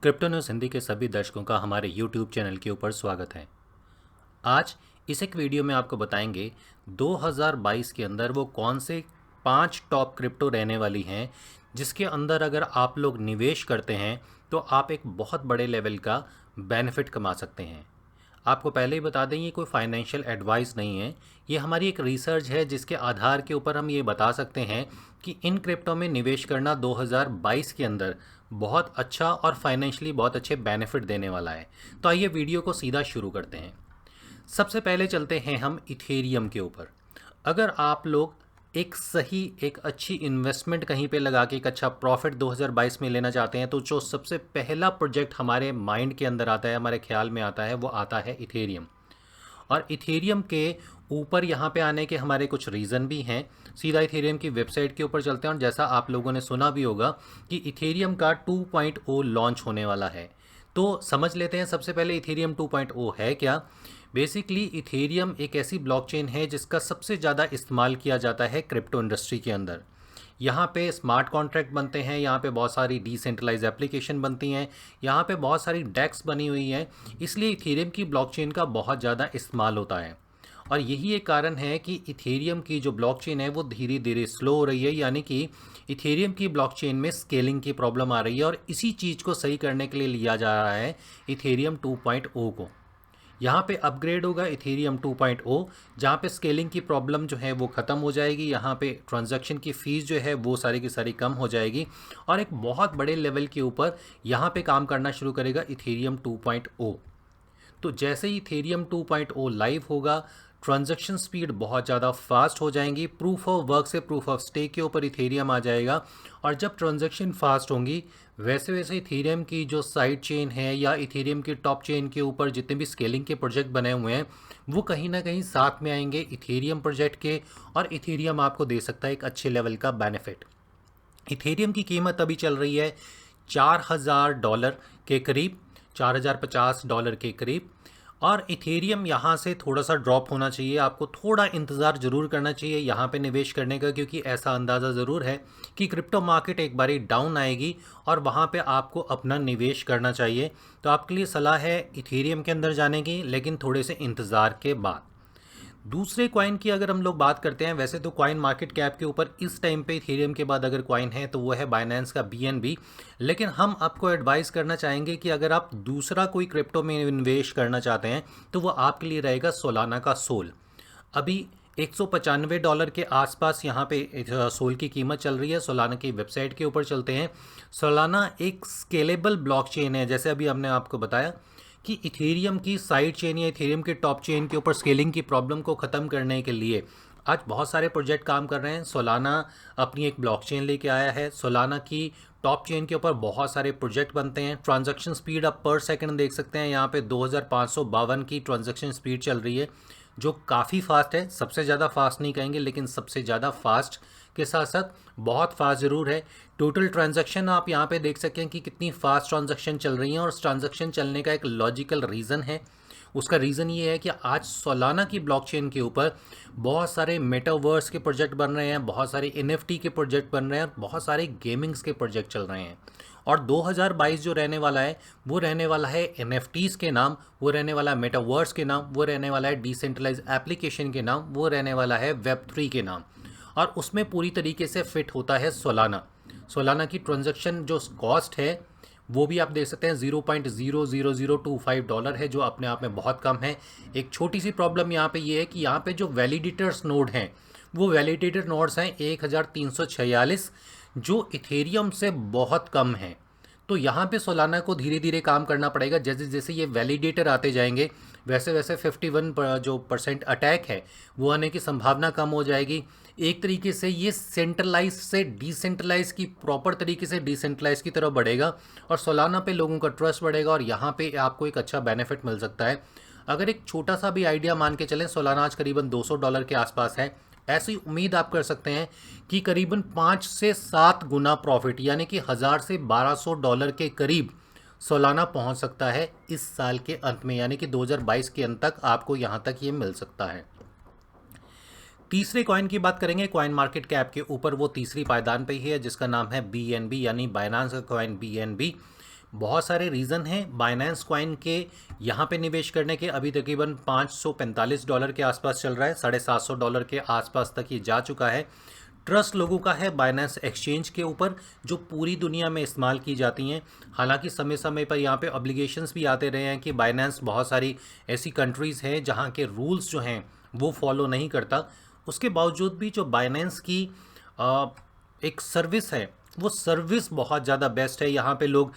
Crypto news Hindi के सभी दर्शकों का हमारे यूट्यूब चैनल के ऊपर स्वागत है। आज इस एक वीडियो में आपको बताएंगे 2022 के अंदर वो कौन से 5 टॉप क्रिप्टो रहने वाली हैं जिसके अंदर अगर आप लोग निवेश करते हैं तो आप एक बहुत बड़े लेवल का बेनिफिट कमा सकते हैं। आपको पहले ही बता दें, ये कोई फाइनेंशियल एडवाइस नहीं है, ये हमारी एक रिसर्च है जिसके आधार के ऊपर हम ये बता सकते हैं कि इन क्रिप्टो में निवेश करना 2022 के अंदर बहुत अच्छा और फाइनेंशियली बहुत अच्छे बेनिफिट देने वाला है। तो आइए वीडियो को सीधा शुरू करते हैं। सबसे पहले चलते हैं हम इथेरियम के ऊपर। अगर आप लोग एक अच्छी इन्वेस्टमेंट कहीं पे लगा के एक अच्छा प्रॉफिट 2022 में लेना चाहते हैं तो जो सबसे पहला प्रोजेक्ट हमारे माइंड के अंदर आता है, हमारे ख्याल में आता है, वो आता है इथेरियम। और इथेरियम के ऊपर यहाँ पे आने के हमारे कुछ रीज़न भी हैं। सीधा इथेरियम की वेबसाइट के ऊपर चलते हैं और जैसा आप लोगों ने सुना भी होगा कि इथेरियम का 2.0 लॉन्च होने वाला है। तो समझ लेते हैं सबसे पहले इथेरियम 2.0 है क्या। बेसिकली इथेरियम एक ऐसी ब्लॉकचेन है जिसका सबसे ज़्यादा इस्तेमाल किया जाता है क्रिप्टो इंडस्ट्री के अंदर। यहाँ पे स्मार्ट कॉन्ट्रैक्ट बनते हैं, यहाँ पे बहुत सारी डिसेंट्रलाइज एप्लीकेशन बनती हैं, यहाँ पे बहुत सारी डेक्स बनी हुई हैं, इसलिए इथेरियम की ब्लॉकचेन का बहुत ज़्यादा इस्तेमाल होता है। और यही एक कारण है कि इथेरियम की जो ब्लॉकचेन है वो धीरे धीरे स्लो हो रही है, यानी कि इथेरियम की ब्लॉकचेन में स्केलिंग की प्रॉब्लम आ रही है और इसी चीज़ को सही करने के लिए लिया जा रहा है इथेरियम 2.0 को। यहाँ पे अपग्रेड होगा इथेरियम 2.0, जहाँ पे स्केलिंग की प्रॉब्लम जो है वो ख़त्म हो जाएगी, यहाँ पे ट्रांजैक्शन की फ़ीस जो है वो सारी की सारी कम हो जाएगी और एक बहुत बड़े लेवल के ऊपर यहाँ पे काम करना शुरू करेगा इथेरियम 2.0। तो जैसे ही इथेरियम 2.0 लाइव होगा, ट्रांजैक्शन स्पीड बहुत ज़्यादा फास्ट हो जाएंगी, प्रूफ ऑफ वर्क से प्रूफ ऑफ स्टेक के ऊपर इथेरियम आ जाएगा और जब ट्रांजैक्शन फास्ट होंगी वैसे वैसे इथेरियम की जो साइड चेन है या इथेरियम की टॉप चेन के ऊपर जितने भी स्केलिंग के प्रोजेक्ट बने हुए हैं वो कहीं ना कहीं साथ में आएंगे इथेरियम प्रोजेक्ट के और इथेरियम आपको दे सकता है एक अच्छे लेवल का बेनिफिट। इथेरियम की कीमत अभी चल रही है $4000 के करीब, $4050 के करीब। और इथेरियम यहाँ से थोड़ा सा ड्रॉप होना चाहिए, आपको थोड़ा इंतज़ार ज़रूर करना चाहिए यहाँ पे निवेश करने का, क्योंकि ऐसा अंदाज़ा ज़रूर है कि क्रिप्टो मार्केट एक बारी डाउन आएगी और वहाँ पे आपको अपना निवेश करना चाहिए। तो आपके लिए सलाह है इथेरियम के अंदर जाने की, लेकिन थोड़े से इंतज़ार के बाद। दूसरे कॉइन की अगर हम लोग बात करते हैं, वैसे तो कॉइन मार्केट कैप के ऊपर इस टाइम पे इथेरियम के बाद अगर कॉइन है तो वो है बाइनेंस का BNB, लेकिन हम आपको एडवाइस करना चाहेंगे कि अगर आप दूसरा कोई क्रिप्टो में इन्वेस्ट करना चाहते हैं तो वो आपके लिए रहेगा सोलाना का सोल। अभी $195 के आसपास यहाँ पे सोल की कीमत चल रही है। सोलाना की वेबसाइट के ऊपर चलते हैं। सोलाना एक स्केलेबल ब्लॉकचेन है, जैसे अभी हमने आपको बताया कि इथेरियम की साइड चेन या इथेरियम के टॉप चेन के ऊपर स्केलिंग की प्रॉब्लम को ख़त्म करने के लिए आज बहुत सारे प्रोजेक्ट काम कर रहे हैं। सोलाना अपनी एक ब्लॉकचेन लेके आया है, सोलाना की टॉप चेन के ऊपर बहुत सारे प्रोजेक्ट बनते हैं। ट्रांजैक्शन स्पीड आप पर सेकंड देख सकते हैं, यहाँ पे 2552 की ट्रांजैक्शन स्पीड चल रही है, जो काफ़ी फास्ट है। सबसे ज़्यादा फास्ट नहीं कहेंगे, लेकिन सबसे ज़्यादा फास्ट के साथ साथ बहुत फास्ट ज़रूर है। टोटल ट्रांजैक्शन आप यहाँ पे देख सकते हैं कि कितनी फास्ट ट्रांजैक्शन चल रही हैं और ट्रांजैक्शन चलने का एक लॉजिकल रीज़न है। उसका रीज़न ये है कि आज सोलाना की ब्लॉकचेन के ऊपर बहुत सारे मेटावर्स के प्रोजेक्ट बन रहे हैं, बहुत सारे NFT के प्रोजेक्ट बन रहे हैं, बहुत सारे गेमिंग्स के प्रोजेक्ट चल रहे हैं। और 2022 जो रहने वाला है वो रहने वाला है NFTs के नाम, वो रहने वाला है मेटावर्स के नाम, वो रहने वाला है डिसेंट्रलाइज एप्लीकेशन के नाम, वो रहने वाला है Web3 के नाम। और उसमें पूरी तरीके से फिट होता है सोलाना। सोलाना की ट्रांजैक्शन जो कॉस्ट है वो भी आप देख सकते हैं $0.00025 है, जो अपने आप में बहुत कम है। एक छोटी सी प्रॉब्लम यहाँ पे ये है कि यहाँ पे जो वैलिडेटर्स नोड हैं वो वैलिडेटर नोड्स हैं 1346, जो इथेरियम से बहुत कम है। तो यहाँ पे सोलाना को धीरे धीरे काम करना पड़ेगा। जैसे जैसे ये वैलिडेटर आते जाएंगे वैसे वैसे 51 जो परसेंट अटैक है वो आने की संभावना कम हो जाएगी। एक तरीके से ये सेंट्रलाइज से डिसेंट्रलाइज की प्रॉपर तरीके से डिसेंट्रलाइज की तरफ बढ़ेगा और सोलाना पे लोगों का ट्रस्ट बढ़ेगा और यहाँ पे आपको एक अच्छा बेनिफिट मिल सकता है। अगर एक छोटा सा भी आइडिया मान के चलें, सोलाना आज करीबन $200 के आसपास है। ऐसी उम्मीद आप कर सकते हैं कि करीबन 5 से 7 गुना प्रॉफिट, यानी कि 1000 से $1200 के करीब सोलाना पहुंच सकता है इस साल के अंत में, यानी कि 2022 के अंत तक आपको यहां तक ये मिल सकता है। तीसरे कॉइन की बात करेंगे, कॉइन मार्केट कैप के ऊपर वो तीसरी पायदान पे ही है जिसका नाम है BNB, यानी बाइनेंस का कॉइन BNB। बहुत सारे रीज़न हैं बाइनेंस कॉइन के यहाँ पे निवेश करने के। अभी तकरीबन $545 के आसपास चल रहा है, $750 के आसपास तक ये जा चुका है। ट्रस्ट लोगों का है बाइनेंस एक्सचेंज के ऊपर, जो पूरी दुनिया में इस्तेमाल की जाती हैं। हालांकि समय समय पर यहाँ पे ऑब्लिगेशंस भी आते रहे हैं कि बाइनेंस बहुत सारी ऐसी कंट्रीज़ हैं जहाँ के रूल्स जो हैं वो फॉलो नहीं करता। उसके बावजूद भी जो बाइनेंस की एक सर्विस है, वो सर्विस बहुत ज़्यादा बेस्ट है। यहाँ पे लोग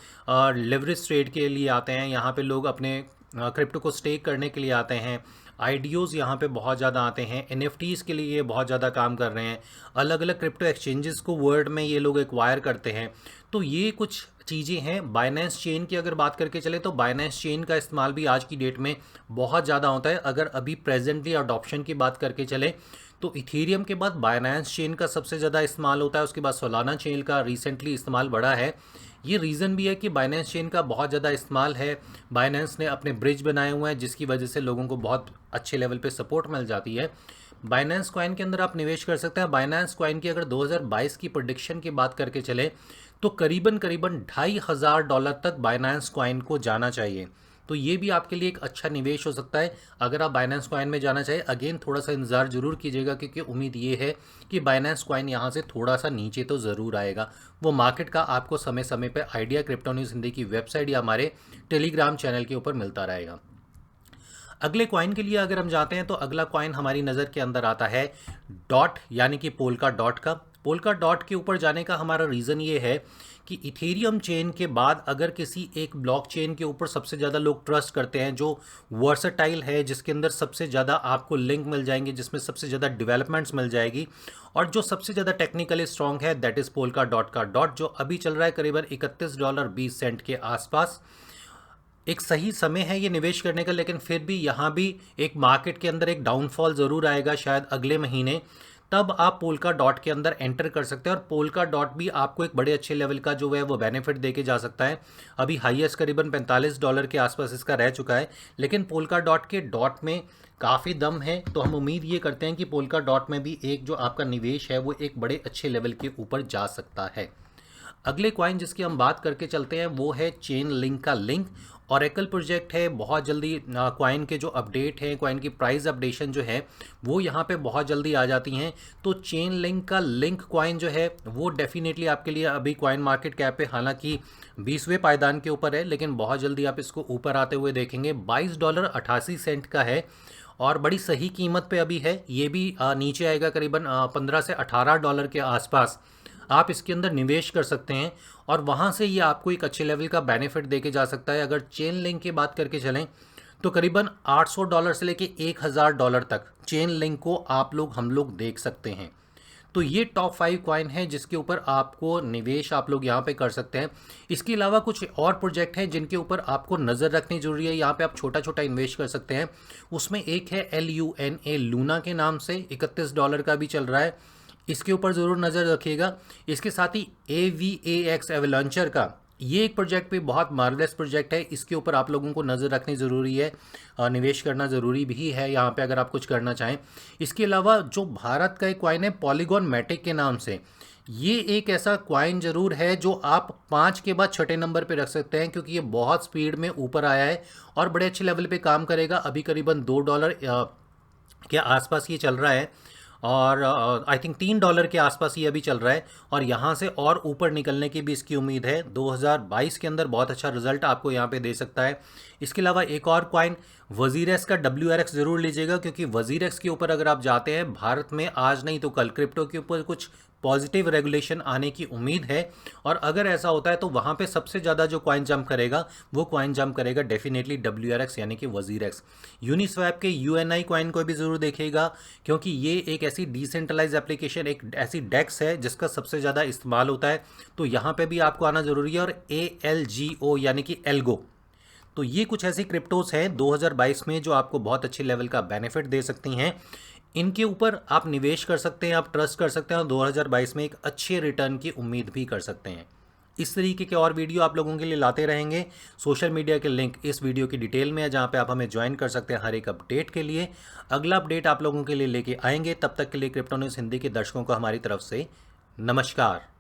लेवरेज ट्रेड के लिए आते हैं, यहाँ पे लोग अपने क्रिप्टो को स्टेक करने के लिए आते हैं, आईडीओज़ यहाँ पे बहुत ज़्यादा आते हैं, एनएफटीज़ के लिए ये बहुत ज़्यादा काम कर रहे हैं, अलग अलग क्रिप्टो एक्सचेंजेस को वर्ल्ड में ये लोग एक्वायर करते हैं। तो ये कुछ चीज़ें हैं। बाइनेंस चेन की अगर बात करके चले तो बाइनेंस चेन का इस्तेमाल भी आज की डेट में बहुत ज़्यादा होता है। अगर अभी प्रेजेंटली अडॉप्शन की बात करके चले तो इथेरियम के बाद बाइनेंस चेन का सबसे ज़्यादा इस्तेमाल होता है, उसके बाद सोलाना चेन का रिसेंटली इस्तेमाल बढ़ा है। ये रीज़न भी है कि बाइनेंस चेन का बहुत ज़्यादा इस्तेमाल है। बाइनेंस ने अपने ब्रिज बनाए हुए हैं जिसकी वजह से लोगों को बहुत अच्छे लेवल पे सपोर्ट मिल जाती है। बाइनेंस कॉइन के अंदर आप निवेश कर सकते हैं। बाइनेंस कॉइन की अगर 2022 की प्रेडिक्शन की बात करके चले तो करीबन $2,500 तक बाइनेंस कॉइन को जाना चाहिए। तो ये भी आपके लिए एक अच्छा निवेश हो सकता है अगर आप बाइनेंस कॉइन में जाना चाहें। अगेन थोड़ा सा इंतजार जरूर कीजिएगा क्योंकि उम्मीद ये है कि बाइनेंस कॉइन यहाँ से थोड़ा सा नीचे तो ज़रूर आएगा। वो मार्केट का आपको समय समय पर आइडिया क्रिप्टो न्यूज़ हिंदी की वेबसाइट या हमारे टेलीग्राम चैनल के ऊपर मिलता रहेगा। अगले कॉइन के लिए अगर हम जाते हैं तो अगला कॉइन हमारी नज़र के अंदर आता है डॉट, यानी कि पोल्का डॉट का। पोल्का डॉट के ऊपर जाने का हमारा रीज़न ये है कि इथेरियम चेन के बाद अगर किसी एक ब्लॉक चेन के ऊपर सबसे ज़्यादा लोग ट्रस्ट करते हैं, जो वर्सटाइल है, जिसके अंदर सबसे ज़्यादा आपको लिंक मिल जाएंगे, जिसमें सबसे ज़्यादा डेवलपमेंट्स मिल जाएगी और जो सबसे ज़्यादा टेक्निकली स्ट्रॉन्ग है, दैट इज़ पोल्का डॉट का डॉट, जो अभी चल रहा है करीबन $31.20 के आसपास। एक सही समय है ये निवेश करने का, लेकिन फिर भी यहाँ भी एक मार्केट के अंदर एक डाउनफॉल ज़रूर आएगा शायद अगले महीने, तब आप पोल्का डॉट के अंदर एंटर कर सकते हैं। और पोल्का डॉट भी आपको एक बड़े अच्छे लेवल का जो है वो बेनिफिट देके जा सकता है। अभी हाईएस्ट करीबन $45 के आसपास इसका रह चुका है, लेकिन पोल्का डॉट के डॉट में काफ़ी दम है। तो हम उम्मीद ये करते हैं कि पोल्का डॉट में भी एक जो आपका निवेश है वो एक बड़े अच्छे लेवल के ऊपर जा सकता है। अगले कॉइन जिसकी हम बात करके चलते हैं वो है चेन लिंक का लिंक। ऑरेकल प्रोजेक्ट है, बहुत जल्दी कॉइन के जो अपडेट हैं, कॉइन की प्राइस अपडेशन जो है वो यहाँ पे बहुत जल्दी आ जाती हैं। तो चेन लिंक का लिंक कॉइन जो है वो डेफिनेटली आपके लिए अभी कॉइन मार्केट कैप पे हालांकि 20वें पायदान के ऊपर है, लेकिन बहुत जल्दी आप इसको ऊपर आते हुए देखेंगे। $22.88 का है और बड़ी सही कीमत पे अभी है। ये भी नीचे आएगा करीबन $15 से $18 के आसपास। आप इसके अंदर निवेश कर सकते हैं और वहाँ से ये आपको एक अच्छे लेवल का बेनिफिट देके जा सकता है। अगर चेन लिंक की बात करके चलें तो करीबन $800 से लेके $1,000 तक चेन लिंक को हम लोग देख सकते हैं। तो ये टॉप 5 कॉइन है जिसके ऊपर आपको निवेश आप लोग यहाँ पे कर सकते हैं। इसके अलावा कुछ और प्रोजेक्ट हैं जिनके ऊपर आपको नज़र रखनी जरूरी है। यहाँ पे आप छोटा छोटा इन्वेस्ट कर सकते हैं। उसमें एक है LUNA, लूना के नाम से $31 का भी चल रहा है, इसके ऊपर ज़रूर नज़र रखिएगा। इसके साथ ही AVAX एवलांचर का ये एक प्रोजेक्ट भी बहुत मार्वलेस प्रोजेक्ट है, इसके ऊपर आप लोगों को नज़र रखनी ज़रूरी है, निवेश करना ज़रूरी भी है यहाँ पे अगर आप कुछ करना चाहें। इसके अलावा जो भारत का एक कॉइन है पॉलीगॉन मैटिक के नाम से, ये एक ऐसा कॉइन ज़रूर है जो आप 5 के बाद 6 नंबर पे रख सकते हैं क्योंकि ये बहुत स्पीड में ऊपर आया है और बड़े अच्छे लेवल पे काम करेगा। अभी करीबन $2 के आसपास ये चल रहा है और आई थिंक $3 के आसपास ये अभी चल रहा है और यहाँ से और ऊपर निकलने की भी इसकी उम्मीद है। 2022 के अंदर बहुत अच्छा रिजल्ट आपको यहाँ पे दे सकता है। इसके अलावा एक और कॉइन वजीरेक्स का WRX ज़रूर लीजिएगा क्योंकि वजीरेक्स के ऊपर अगर आप जाते हैं भारत में आज नहीं तो कल क्रिप्टो के ऊपर कुछ पॉजिटिव रेगुलेशन आने की उम्मीद है और अगर ऐसा होता है तो वहाँ पे सबसे ज़्यादा जो कॉइन जंप करेगा वो कॉइन जंप करेगा डेफिनेटली WRX यानी कि वजीरेक्स। यूनिस्वैप के UNI कॉइन को भी ज़रूर देखिएगा क्योंकि ये एक ऐसी डिसेंट्रलाइज एप्लीकेशन, एक ऐसी डेक्स है जिसका सबसे ज़्यादा इस्तेमाल होता है, तो यहाँ पर भी आपको आना ज़रूरी है। और ALGO यानी कि एल्गो, तो ये कुछ ऐसी क्रिप्टोस हैं 2022 में जो आपको बहुत अच्छे लेवल का बेनिफिट दे सकती हैं। इनके ऊपर आप निवेश कर सकते हैं, आप ट्रस्ट कर सकते हैं और 2022 में एक अच्छे रिटर्न की उम्मीद भी कर सकते हैं। इस तरीके के और वीडियो आप लोगों के लिए लाते रहेंगे। सोशल मीडिया के लिंक इस वीडियो की डिटेल में है जहां पे आप हमें ज्वाइन कर सकते हैं हर एक अपडेट के लिए। अगला अपडेट आप लोगों के लिए लेके आएंगे, तब तक के लिए क्रिप्टो न्यूज़ हिंदी के दर्शकों को हमारी तरफ से नमस्कार।